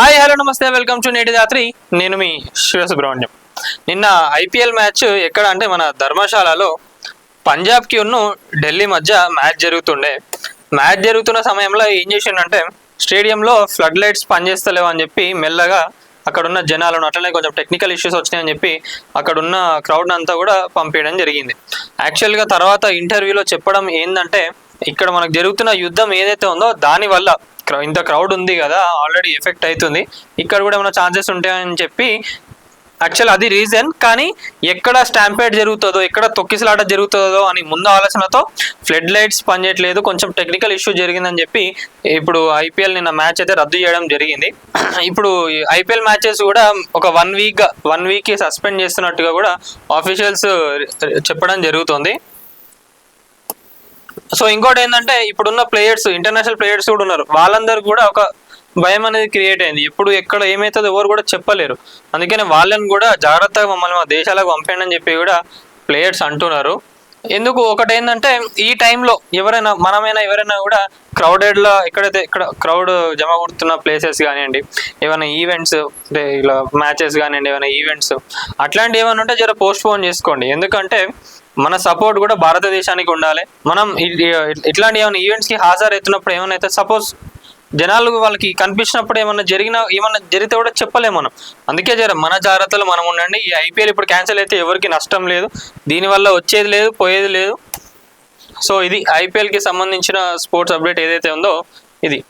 Hi hello నమస్తే welcome to నేటి రాత్రి. నేను మీ శివసుబ్రహ్మణ్యం. నిన్న ఐపీఎల్ మ్యాచ్ ఎక్కడ అంటే మన ధర్మశాలలో పంజాబ్కి ఉన్న ఢిల్లీ మధ్య మ్యాచ్ జరుగుతున్న సమయంలో ఏం చేసిండంటే స్టేడియంలో ఫ్లడ్ లైట్స్ పనిచేస్తలేవు అని చెప్పి మెల్లగా అక్కడున్న జనాలను అట్లనే కొంచెం టెక్నికల్ ఇష్యూస్ వచ్చినాయని చెప్పి అక్కడున్న క్రౌడ్ అంతా కూడా పంపించడం జరిగింది. యాక్చువల్గా తర్వాత ఇంటర్వ్యూలో చెప్పడం ఏంటంటే ఇక్కడ మనకు జరుగుతున్న యుద్ధం ఏదైతే ఉందో దానివల్ల ఇంత క్రౌడ్ ఉంది కదా ఆల్రెడీ ఎఫెక్ట్ అవుతుంది, ఇక్కడ కూడా ఏమైనా ఛాన్సెస్ ఉంటాయని చెప్పి యాక్చువల్ అది రీజన్. కానీ ఎక్కడ స్టాంపేడ్ జరుగుతుందో ఎక్కడ తొక్కిసలాట జరుగుతుందో అని ముందు ఆలోచనతో ఫ్లడ్ లైట్స్ పనిచేయట్లేదు, కొంచెం టెక్నికల్ ఇష్యూ జరిగిందని చెప్పి ఇప్పుడు ఐపీఎల్ నిన్న మ్యాచ్ అయితే రద్దు చేయడం జరిగింది. ఇప్పుడు ఐపీఎల్ మ్యాచెస్ కూడా ఒక వన్ వీక్ సస్పెండ్ చేస్తున్నట్టుగా కూడా ఆఫీషియల్స్ చెప్పడం జరుగుతుంది. సో ఇంకోటి ఏంటంటే ఇప్పుడున్న ప్లేయర్స్, ఇంటర్నేషనల్ ప్లేయర్స్ కూడా ఉన్నారు, వాళ్ళందరూ కూడా ఒక భయం అనేది క్రియేట్ అయింది. ఎప్పుడు ఎక్కడ ఏమవుతుందో ఎవరు కూడా చెప్పలేరు. అందుకని వాళ్ళని కూడా జాగ్రత్తగా మమ్మల్ని మా దేశాలకు పంపండి అని చెప్పి కూడా ప్లేయర్స్ అంటున్నారు. ఎందుకు ఒకటి ఏంటంటే ఈ టైంలో ఎవరైనా కూడా క్రౌడెడ్లో ఎక్కడైతే ఇక్కడ క్రౌడ్ జమ కొడుతున్న ప్లేసెస్ కానివ్వండి, ఏమైనా ఈవెంట్స్ అంటే ఇలా మ్యాచెస్ కానివ్వండి, ఏమైనా ఈవెంట్స్ అట్లాంటివి ఏమైనా ఉంటే జర పోస్ట్ పోన్ చేసుకోండి. ఎందుకంటే మన సపోర్ట్ కూడా భారతదేశానికి ఉండాలి. మనం ఇట్లాంటి ఏమైనా ఈవెంట్స్కి హాజరవుతున్నప్పుడు ఏమైనా అయితే సపోజ్ జనాలు వాళ్ళకి కనిపించినప్పుడు ఏమన్నా జరిగితే కూడా చెప్పలేము మనం. అందుకే మన జాగ్రత్తలు మనం ఉండండి. ఈ ఐపీఎల్ ఇప్పుడు క్యాన్సిల్ అయితే ఎవరికి నష్టం లేదు, దీనివల్ల వచ్చేది లేదు పోయేది లేదు. సో ఇది ఐపీఎల్కి సంబంధించిన స్పోర్ట్స్ అప్డేట్ ఏదైతే ఉందో ఇది.